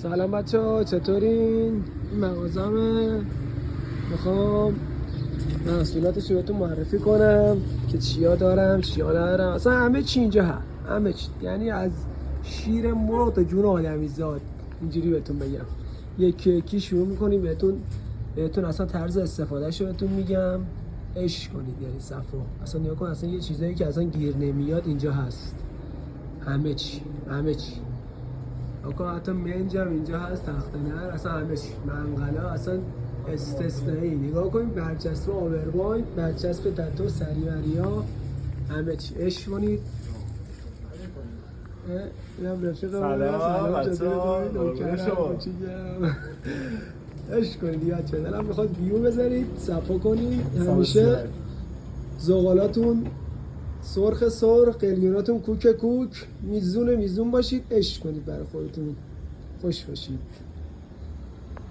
سلام بچه ها، چطورین؟ این مغازمه. میخوام محصولاتش رو بهتون معرفی کنم که چیا دارم چیا ندارم. اصلا همه چی اینجا هست، همه چی، یعنی از شیر مرغ تا جون آدمی زاد، اینجوری بهتون بگم. یکی یکی شروع میکنیم بهتون اصلا طرز استفادهش رو بهتون میگم، عشق کنید. یعنی صفا اصلا نیا کن، اصلا یه چیزایی که اصلا گیر نمیاد اینجا هست. همه چی آقا، حتی منجم اینجا هست، تخته نر، اصلا همه چی، منقلا اصلا استثنایی. نگاه کنید، برچسب آورباین، برچسب تتو سریوریا، همه چی. عشق کنید. اینم رفیق سلام چطوری؟ نوکرم کوچیکم. عشق کنید یاد چه دلم میخواد ویو بذارید، صفا کنید. همیشه زغالاتون سرخ، قلیوناتون کوک، میزون باشید. عشق کنید، برای خودتون خوش باشید.